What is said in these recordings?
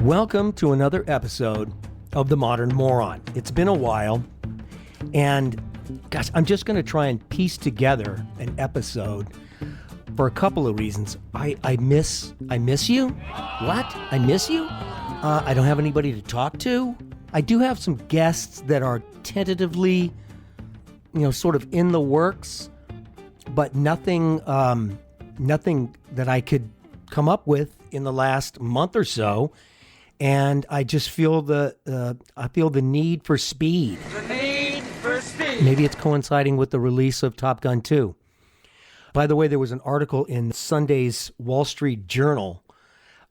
Welcome to another episode of The Modern Moron. It's been a while, and gosh, I'm just going to try and piece together an episode for a couple of reasons. I miss you? What? I miss you? I don't have anybody to talk to. I do have some guests that are tentatively, sort of in the works, but nothing that I could come up with in the last month or so. And I just feel the need for speed. The need for speed. Maybe it's coinciding with the release of Top Gun 2. By the way, there was an article in Sunday's Wall Street Journal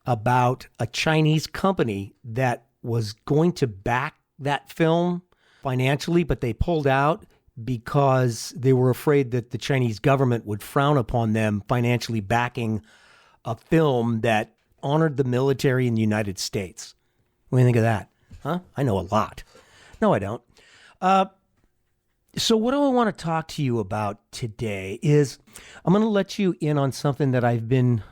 about a Chinese company that was going to back that film financially, but they pulled out because they were afraid that the Chinese government would frown upon them financially backing a film that honored the military in the United States. What do you think of that? Huh? I know a lot. No, I don't. So what do I want to talk to you about today is I'm going to let you in on something that I've been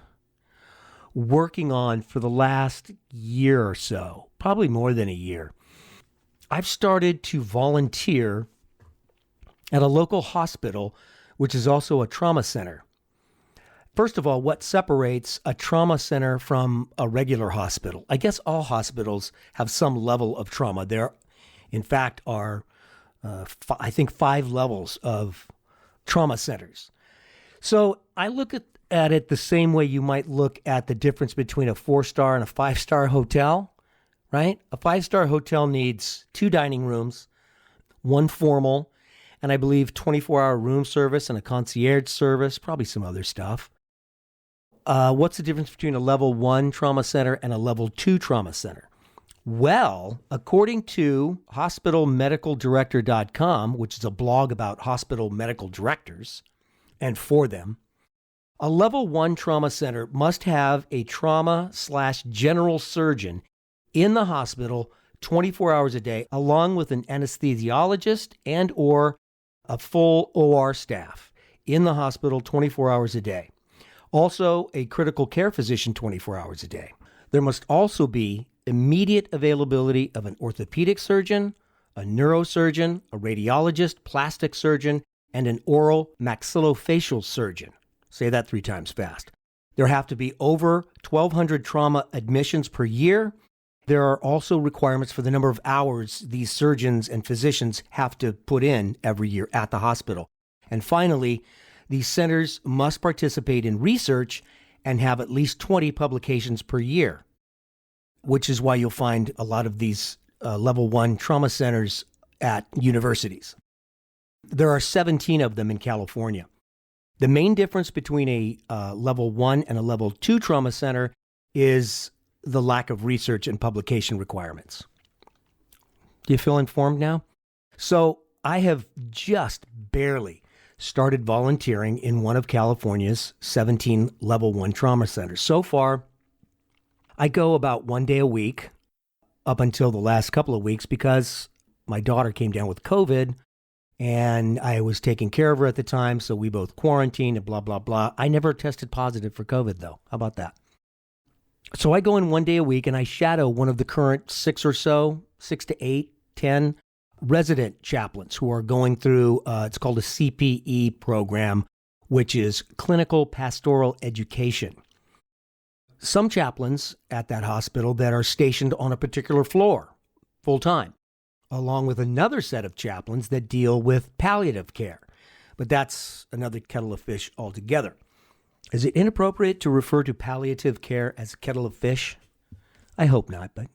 working on for the last year or so, probably more than a year. I've started to volunteer at a local hospital, which is also a trauma center. First of all, what separates a trauma center from a regular hospital? I guess all hospitals have some level of trauma. There, in fact, are, I think, 5 levels of trauma centers. So I look at it the same way you might look at the difference between a 4-star and a 5-star hotel, right? A 5-star hotel needs 2 dining rooms, 1 formal, and I believe 24-hour room service and a concierge service, probably some other stuff. What's the difference between a level 1 trauma center and a level 2 trauma center? Well, according to hospitalmedicaldirector.com, which is a blog about hospital medical directors and for them, a level 1 trauma center must have a trauma/general surgeon in the hospital 24 hours a day, along with an anesthesiologist and or a full OR staff in the hospital 24 hours a day. Also, a critical care physician 24 hours a day. There must also be immediate availability of an orthopedic surgeon, a neurosurgeon, a radiologist, plastic surgeon, and an oral maxillofacial surgeon. Say that 3 times fast. There have to be over 1,200 trauma admissions per year. There are also requirements for the number of hours these surgeons and physicians have to put in every year at the hospital. And finally, these centers must participate in research and have at least 20 publications per year, which is why you'll find a lot of these level 1 trauma centers at universities. There are 17 of them in California. The main difference between a level 1 and a level 2 trauma center is the lack of research and publication requirements. Do you feel informed now? So I have just barely started volunteering in one of California's 17 level 1 trauma centers. So far, I go about 1 day a week up until the last couple of weeks because my daughter came down with COVID and I was taking care of her at the time, so we both quarantined and blah, blah, blah. I never tested positive for COVID, though. How about that? So I go in 1 day a week and I shadow one of the current 6 to 8, 10 resident chaplains who are going through, it's called a CPE program, which is Clinical Pastoral Education. Some chaplains at that hospital that are stationed on a particular floor full time, along with another set of chaplains that deal with palliative care. But that's another kettle of fish altogether. Is it inappropriate to refer to palliative care as a kettle of fish? I hope not, but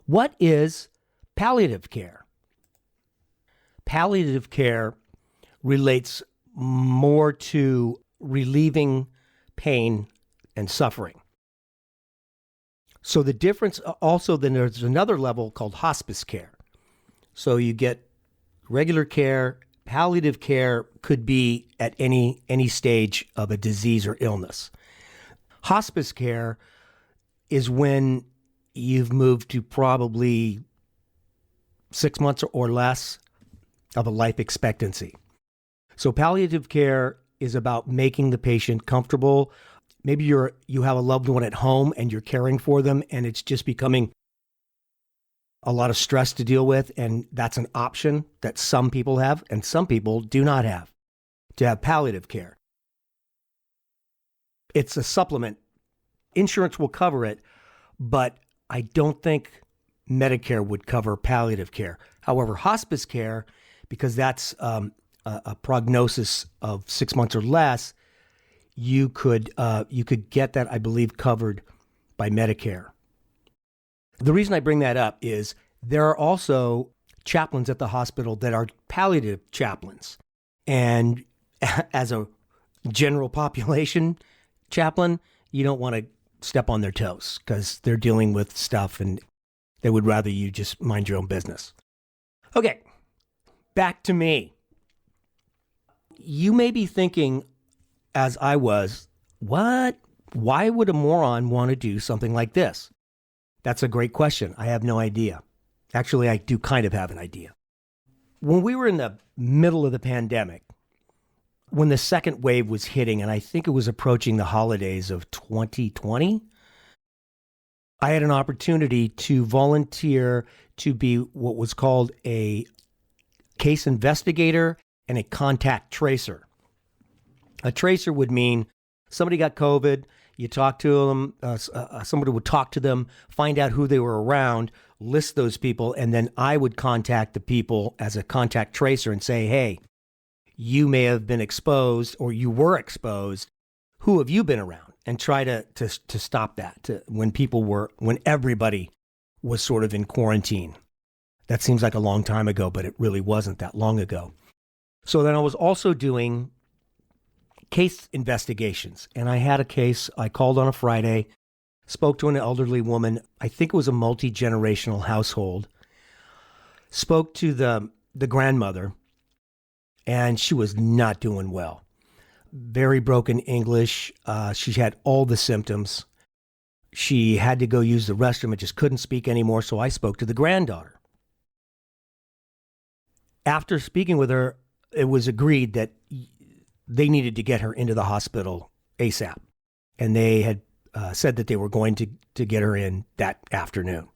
what is palliative care? Palliative care relates more to relieving pain and suffering. So the difference also, then there's another level called hospice care. So you get regular care. Palliative care could be at any stage of a disease or illness. Hospice care is when you've moved to probably 6 months or less of a life expectancy. So palliative care is about making the patient comfortable, maybe you have a loved one at home and you're caring for them and it's just becoming a lot of stress to deal with, and that's an option that some people have and some people do not have, to have palliative care. It's a supplement. Insurance will cover it, but I don't think Medicare would cover palliative care. However, hospice care, because that's a prognosis of 6 months or less, you could get that, I believe, covered by Medicare. The reason I bring that up is there are also chaplains at the hospital that are palliative chaplains. And as a general population chaplain, you don't want to step on their toes because they're dealing with stuff and they would rather you just mind your own business. Okay, back to me. You may be thinking, as I was, what? Why would a moron want to do something like this? That's a great question. I have no idea. Actually, I do kind of have an idea. When we were in the middle of the pandemic, when the second wave was hitting, and I think it was approaching the holidays of 2020, I had an opportunity to volunteer to be what was called a case investigator and a contact tracer. A tracer would mean somebody got COVID, you talk to them, somebody would talk to them, find out who they were around, list those people, and then I would contact the people as a contact tracer and say, hey, you may have been exposed or you were exposed. Who have you been around? And try to stop that when everybody was sort of in quarantine. That seems like a long time ago, but it really wasn't that long ago. So then I was also doing case investigations. And I had a case, I called on a Friday, spoke to an elderly woman. I think it was a multi-generational household. Spoke to the grandmother, and she was not doing well. Very broken English. She had all the symptoms. She had to go use the restroom and just couldn't speak anymore. So I spoke to the granddaughter. After speaking with her, it was agreed that they needed to get her into the hospital ASAP. And they had said that they were going to get her in that afternoon.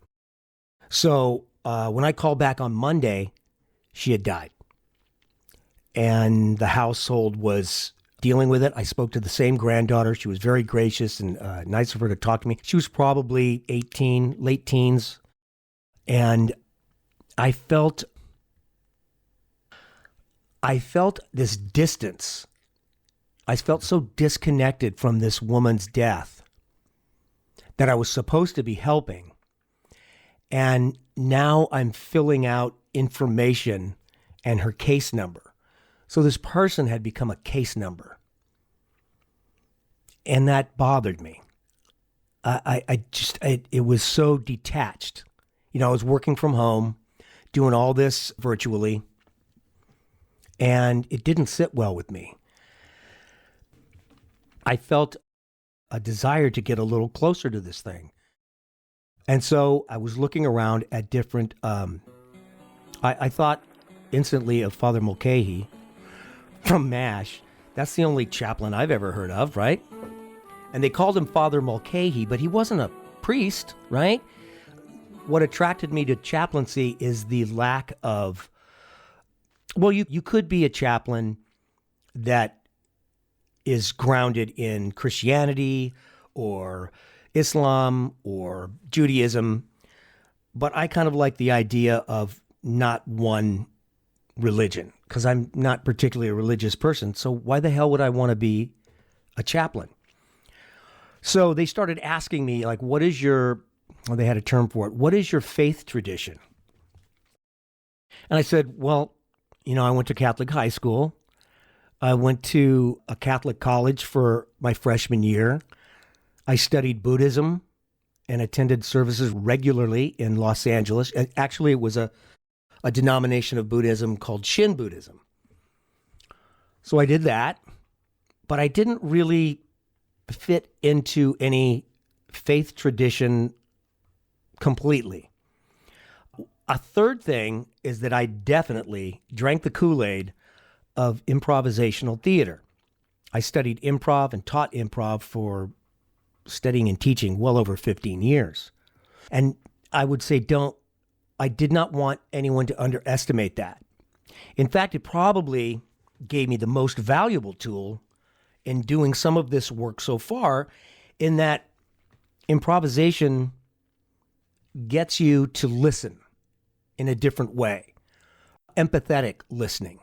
So when I called back on Monday, she had died. And the household was dealing with it. I spoke to the same granddaughter. She was very gracious and nice of her to talk to me. She was probably 18, late teens. And I felt this distance. I felt so disconnected from this woman's death that I was supposed to be helping. And now I'm filling out information and her case number. So this person had become a case number. And that bothered me. It was so detached. You know, I was working from home, doing all this virtually, and it didn't sit well with me. I felt a desire to get a little closer to this thing. And so I was looking around at different, I thought instantly of Father Mulcahy from MASH. That's the only chaplain I've ever heard of, right? And they called him Father Mulcahy, but he wasn't a priest, right? What attracted me to chaplaincy is the lack of, well, you could be a chaplain that is grounded in Christianity or Islam or Judaism, but I kind of like the idea of not one religion because I'm not particularly a religious person. So why the hell would I want to be a chaplain? So they started asking me, like, what is your, well, they had a term for it, what is your faith tradition? And I said, well, you know, I went to Catholic high school. I went to a Catholic college for my freshman year. I studied Buddhism and attended services regularly in Los Angeles. Actually, it was a denomination of Buddhism called Shin Buddhism. So I did that, but I didn't really fit into any faith tradition completely. A third thing is that I definitely drank the Kool-Aid of improvisational theater. I studied improv and taught improv for studying and teaching well over 15 years. And I would say I did not want anyone to underestimate that. In fact, it probably gave me the most valuable tool in doing some of this work so far, in that improvisation gets you to listen in a different way. Empathetic listening.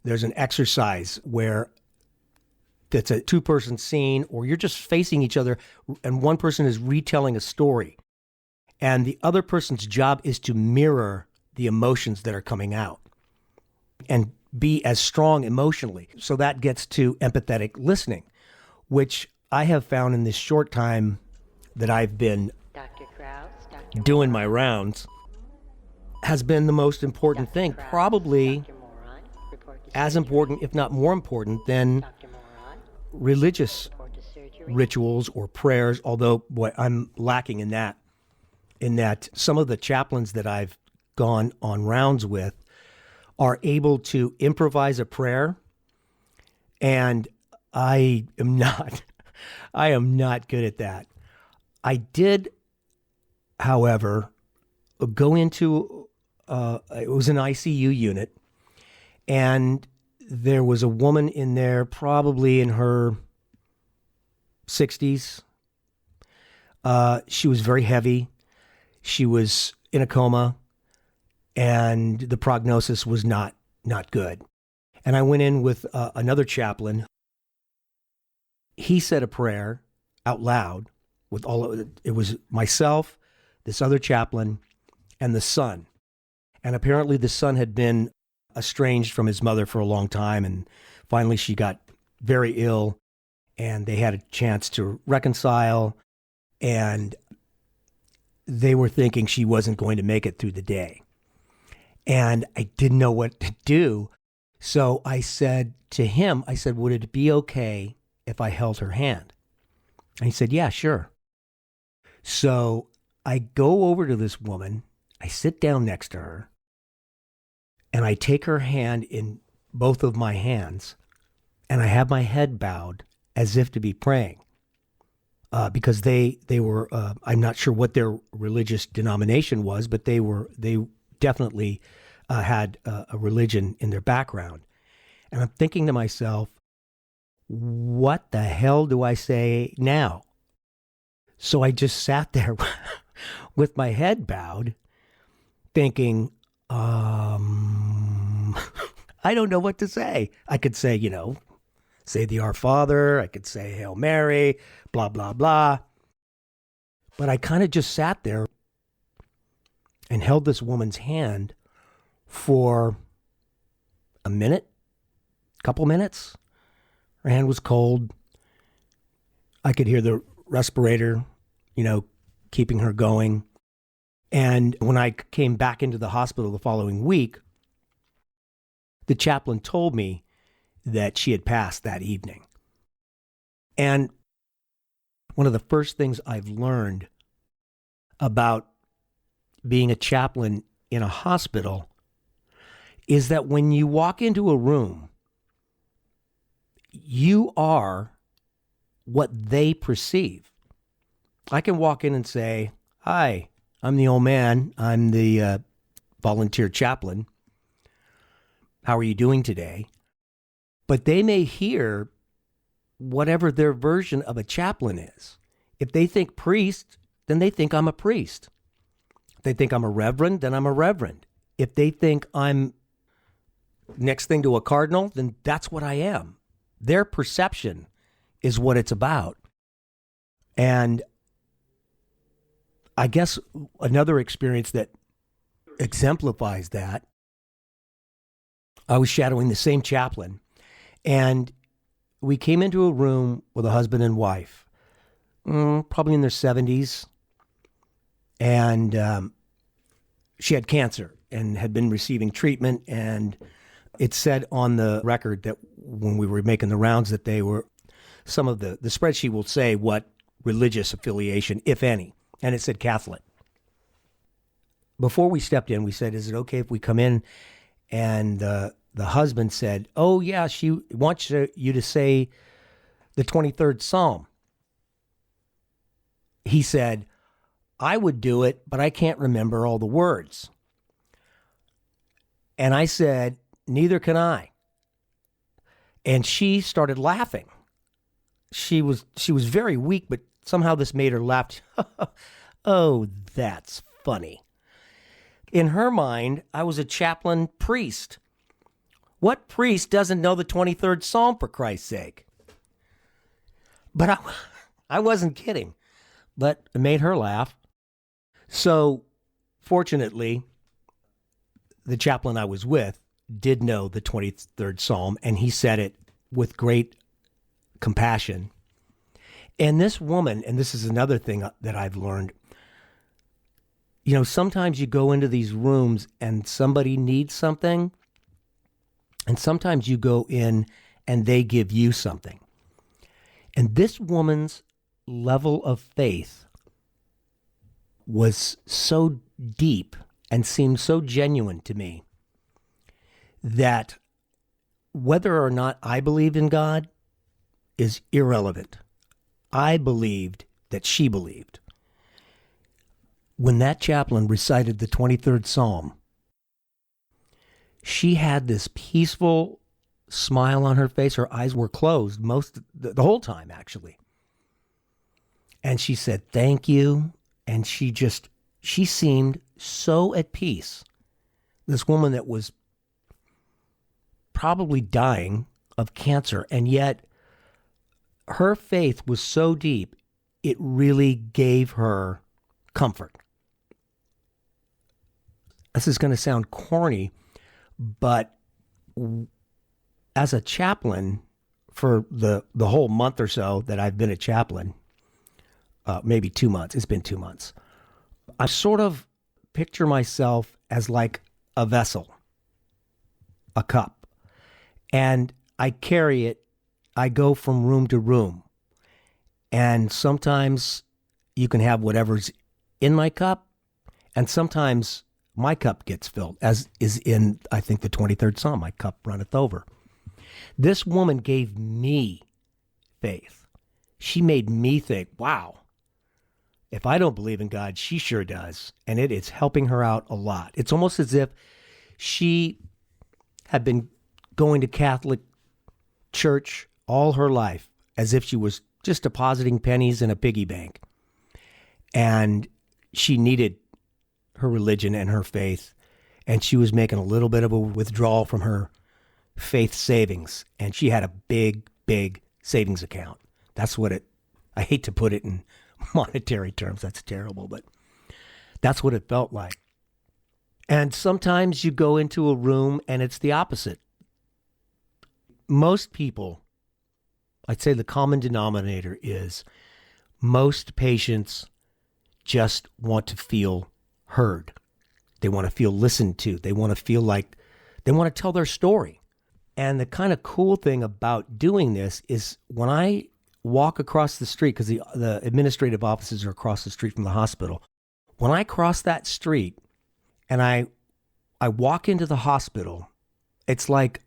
There's an exercise where it's a two-person scene, or you're just facing each other and one person is retelling a story. And the other person's job is to mirror the emotions that are coming out and be as strong emotionally. So that gets to empathetic listening, which I have found in this short time that I've been doing my rounds has been the most important thing, probably as important, if not more important, than religious rituals or prayers, although boy, I'm lacking in that some of the chaplains that I've gone on rounds with are able to improvise a prayer, and I am not good at that. I did, however, go into it was an ICU unit, and there was a woman in there, probably in her 60s. She was very heavy. She was in a coma, and the prognosis was not good. And I went in with another chaplain. He said a prayer out loud with it was myself, this other chaplain, and the son. And apparently the son had been estranged from his mother for a long time, and finally she got very ill, and they had a chance to reconcile, and they were thinking she wasn't going to make it through the day. And I didn't know what to do. So I said to him, would it be okay if I held her hand? And he said, yeah, sure. So I go over to this woman, I sit down next to her, and I take her hand in both of my hands, and I have my head bowed as if to be praying. Because they were, I'm not sure what their religious denomination was, but they definitely had a religion in their background. And I'm thinking to myself, what the hell do I say now? So I just sat there with my head bowed, thinking, I don't know what to say. I could say, say the Our Father. I could say Hail Mary, blah, blah, blah. But I kind of just sat there and held this woman's hand for a minute, couple minutes. Her hand was cold. I could hear the respirator, keeping her going. And when I came back into the hospital the following week, the chaplain told me that she had passed that evening. And one of the first things I've learned about being a chaplain in a hospital is that when you walk into a room, you are what they perceive. I can walk in and say, hi, I'm the old man. I'm the volunteer chaplain. How are you doing today? But they may hear whatever their version of a chaplain is. If they think priest, then they think I'm a priest. If they think I'm a reverend, then I'm a reverend. If they think I'm next thing to a cardinal, then that's what I am. Their perception is what it's about. And I guess another experience that exemplifies that, I was shadowing the same chaplain, and we came into a room with a husband and wife, probably in their 70s, and she had cancer and had been receiving treatment, and it said on the record that when we were making the rounds that they were, some of the spreadsheet will say what religious affiliation, if any, and it said Catholic. Before we stepped in, we said, is it okay if we come in? And the husband said, oh, yeah, she wants you to say the 23rd Psalm. He said, I would do it, but I can't remember all the words. And I said, neither can I. And she started laughing. She was very weak, but somehow this made her laugh. Oh, that's funny. In her mind, I was a chaplain priest. What priest doesn't know the 23rd Psalm, for Christ's sake? But I wasn't kidding. But it made her laugh. So, fortunately, the chaplain I was with did know the 23rd Psalm, and he said it with great compassion. And this woman, and this is another thing that I've learned, sometimes you go into these rooms and somebody needs something, and sometimes you go in and they give you something. And this woman's level of faith was so deep and seemed so genuine to me that whether or not I believed in God is irrelevant. I believed that she believed. When that chaplain recited the 23rd Psalm, she had this peaceful smile on her face. Her eyes were closed the whole time, actually. And she said, thank you. And she seemed so at peace. This woman that was probably dying of cancer, and yet her faith was so deep, it really gave her comfort. This is going to sound corny, but as a chaplain for the whole month or so that I've been a chaplain, maybe 2 months, it's been 2 months, I sort of picture myself as like a vessel, a cup, and I carry it. I go from room to room, and sometimes you can have whatever's in my cup, and sometimes my cup gets filled, as is in, I think, the 23rd Psalm, my cup runneth over. This woman gave me faith. She made me think, wow, if I don't believe in God, she sure does. And it's helping her out a lot. It's almost as if she had been going to Catholic church all her life, as if she was just depositing pennies in a piggy bank. And she needed her religion and her faith, and she was making a little bit of a withdrawal from her faith savings, and she had a big, big savings account. That's what I hate to put it in monetary terms, that's terrible, but that's what it felt like. And sometimes you go into a room and it's the opposite. Most people, I'd say the common denominator is most patients just want to feel heard. They want to feel listened to. They want to feel like they want to tell their story. And the kind of cool thing about doing this is when I walk across the street, because the administrative offices are across the street from the hospital, when I cross that street and I walk into the hospital, it's like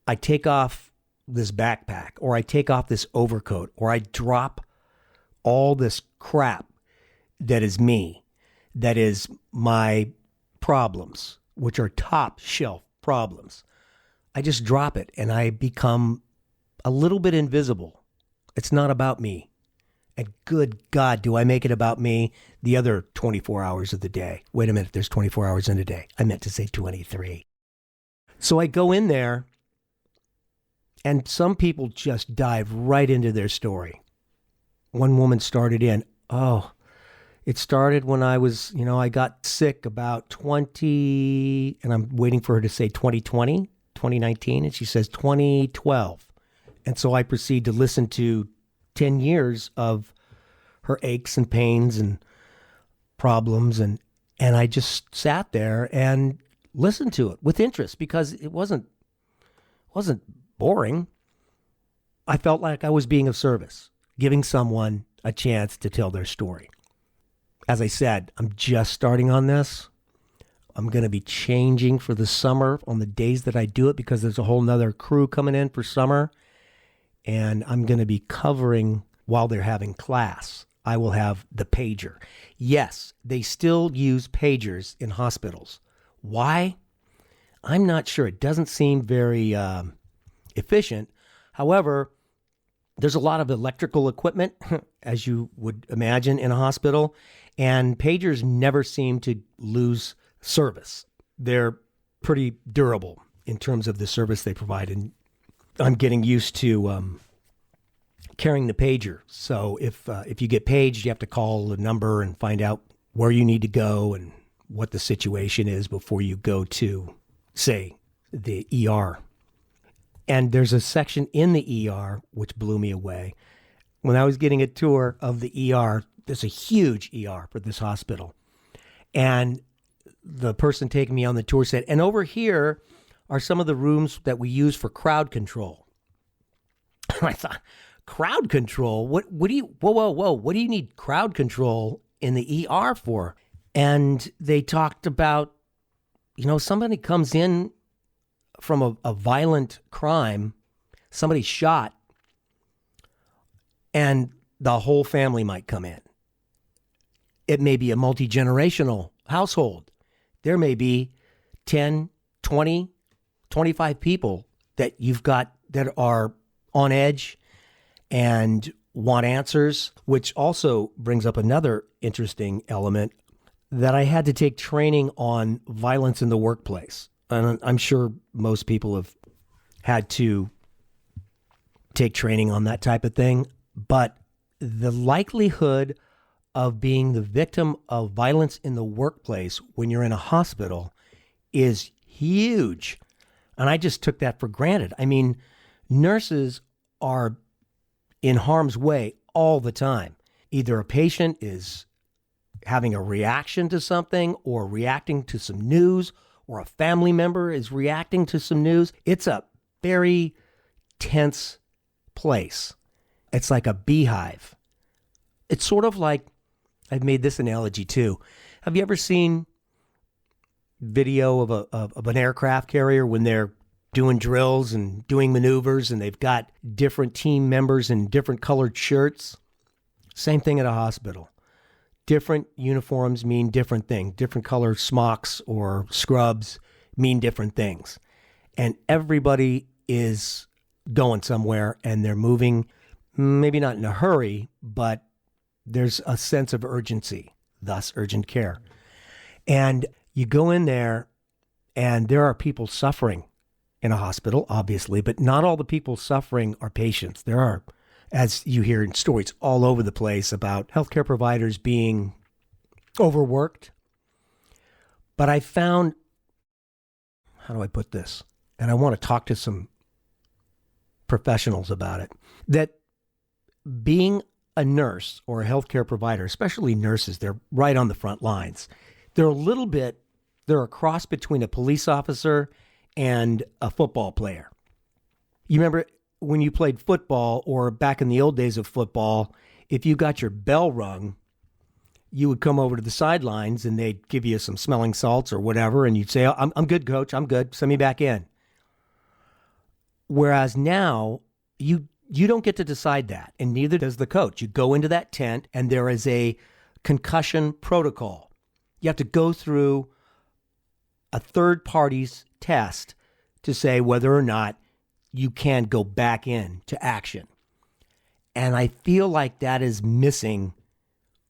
I take off this backpack, or I take off this overcoat, or I drop all this crap that is me, that is my problems, which are top shelf problems. I just drop it and I become a little bit invisible. It's not about me. And good God, do I make it about me the other 24 hours of the day. Wait a minute, there's 24 hours in a day. I meant to say 23. So I go in there, and some people just dive right into their story. One woman started in, it started when I was, I got sick about 20, and I'm waiting for her to say 2020, 2019, and she says 2012. And so I proceed to listen to 10 years of her aches and pains and problems, and I just sat there and listened to it with interest, because it wasn't boring. I felt like I was being of service, giving someone a chance to tell their story. As I said, I'm just starting on this. I'm going to be changing for the summer on the days that I do it, because there's a whole nother crew coming in for summer. and I'm going to be covering while they're having class. I will have the pager. Yes, they still use pagers in hospitals. Why? I'm not sure. It doesn't seem very efficient. However, there's a lot of electrical equipment, as you would imagine, in a hospital, and pagers never seem to lose service. They're pretty durable in terms of the service they provide, and I'm getting used to carrying the pager. So if you get paged, you have to call a number and find out where you need to go and what the situation is before you go to, say, the ER. And there's a section in the ER which blew me away. When I was getting a tour of the ER, there's a huge ER for this hospital. And the person taking me on the tour said, and over here are some of the rooms that we use for crowd control. And I thought, crowd control? What do you, whoa, what do you need crowd control in the ER for? And they talked about, somebody comes in from a violent crime, somebody shot, and the whole family might come in. It may be a multi-generational household. There may be 10, 20, 25 people that you've got that are on edge and want answers, which also brings up another interesting element that I had to take training on violence in the workplace. And I'm sure most people have had to take training on that type of thing. But the likelihood of being the victim of violence in the workplace when you're in a hospital is huge. And I just took that for granted. I mean, nurses are in harm's way all the time. Either a patient is having a reaction to something or reacting to some news, or a family member is reacting to some news. It's a very tense place. It's like a beehive. It's sort of like, I've made this analogy too. Have you ever seen video of an aircraft carrier when they're doing drills and doing maneuvers and they've got different team members in different colored shirts? Same thing at a hospital. Different uniforms mean different things. Different color smocks or scrubs mean different things. And everybody is going somewhere and they're moving, maybe not in a hurry, but there's a sense of urgency, thus urgent care. And you go in there and there are people suffering in a hospital, obviously, but not all the people suffering are patients. There are, as you hear in stories all over the place about healthcare providers being overworked. But I found, how do I put this? And I want to talk to some professionals about it, that being a nurse or a healthcare provider, especially nurses, they're right on the front lines. They're a cross between a police officer and a football player. You remember when you played football, or back in the old days of football, if you got your bell rung, you would come over to the sidelines and they'd give you some smelling salts or whatever, and you'd say, oh, I'm good, coach, I'm good, send me back in. Whereas now, you don't get to decide that, and neither does the coach. You go into that tent and there is a concussion protocol. You have to go through a third party's test to say whether or not you can go back in to action. And I feel like that is missing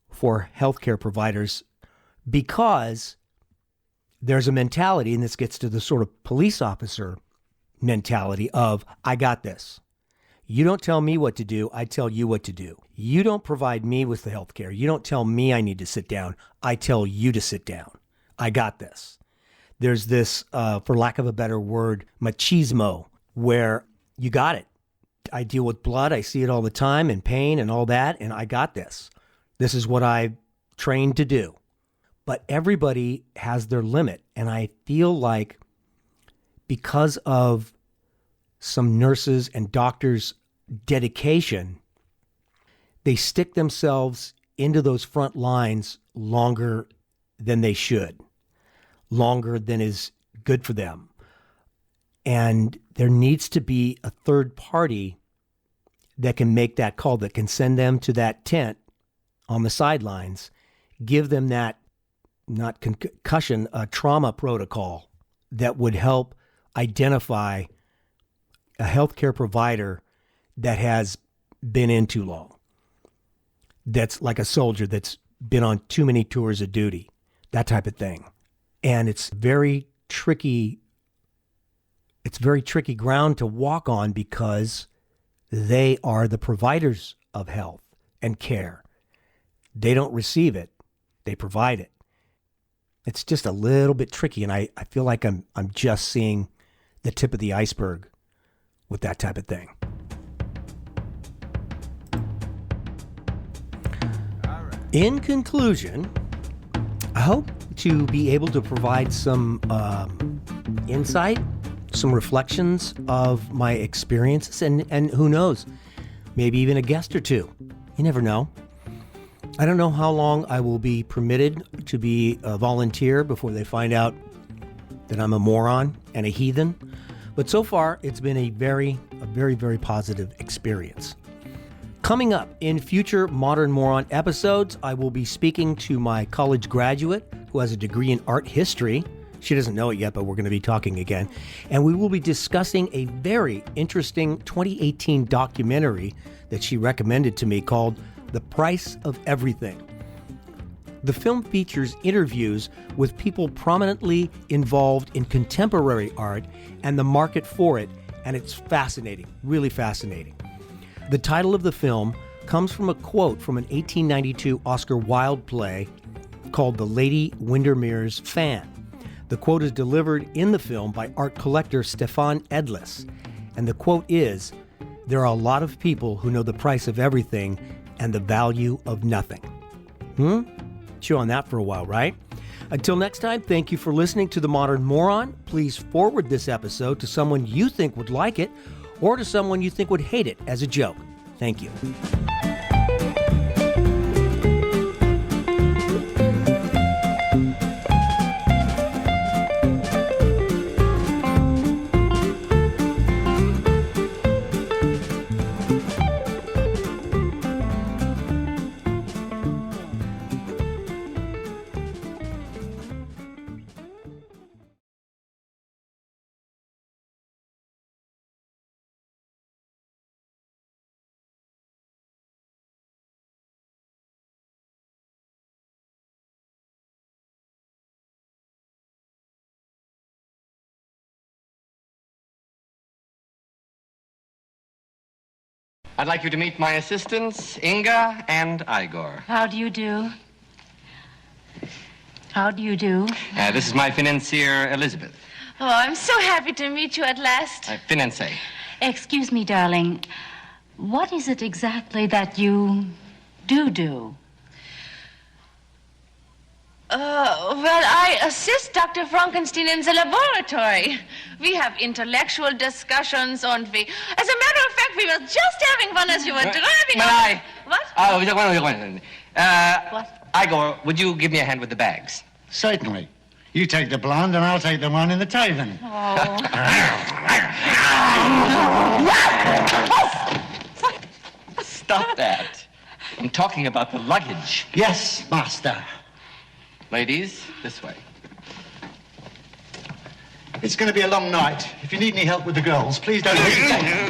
for healthcare providers, because there's a mentality, and this gets to the sort of police officer mentality of, I got this. You don't tell me what to do, I tell you what to do. You don't provide me with the healthcare. You don't tell me I need to sit down, I tell you to sit down. I got this. There's this, for lack of a better word, machismo, where you got it. I deal with blood. I see it all the time, and pain and all that. And I got this. This is what I trained to do. But everybody has their limit. And I feel like because of some nurses and doctors' dedication, they stick themselves into those front lines longer than they should, longer than is good for them. And there needs to be a third party that can make that call, that can send them to that tent on the sidelines, give them that, not concussion, a trauma protocol that would help identify a healthcare provider that has been in too long. That's like a soldier that's been on too many tours of duty, that type of thing. And it's very tricky. It's very tricky ground to walk on because they are the providers of health and care. They don't receive it. They provide it. It's just a little bit tricky, and I feel like I'm just seeing the tip of the iceberg with that type of thing. In conclusion, I hope to be able to provide some insight, some reflections of my experiences, and who knows, maybe even a guest or two. You never know. I don't know how long I will be permitted to be a volunteer before they find out that I'm a moron and a heathen. But so far, it's been a very, very positive experience. Coming up in future Modern Moron episodes, I will be speaking to my college graduate who has a degree in art history. She doesn't know it yet, but we're going to be talking again. And we will be discussing a very interesting 2018 documentary that she recommended to me called The Price of Everything. The film features interviews with people prominently involved in contemporary art and the market for it, and it's fascinating, really fascinating. The title of the film comes from a quote from an 1892 Oscar Wilde play called The Lady Windermere's Fan. The quote is delivered in the film by art collector Stefan Edlis, and the quote is, "There are a lot of people who know the price of everything and the value of nothing." Chew on that for a while, right? Until next time, thank you for listening to The Modern Moron. Please forward this episode to someone you think would like it, or to someone you think would hate it as a joke. Thank you. I'd like you to meet my assistants, Inga and Igor. How do you do? How do you do? This is my financier, Elizabeth. Oh, I'm so happy to meet you at last. Financier. Excuse me, darling. What is it exactly that you do? Well, I assist Dr. Frankenstein in the laboratory. We have intellectual discussions, and as a matter of fact, we were just having one as you were driving. What? What? Igor, would you give me a hand with the bags? Certainly. You take the blonde and I'll take the one in the tavern. Oh. Stop that. I'm talking about the luggage. Yes, master. Ladies, this way. It's going to be a long night. If you need any help with the girls, please don't hesitate.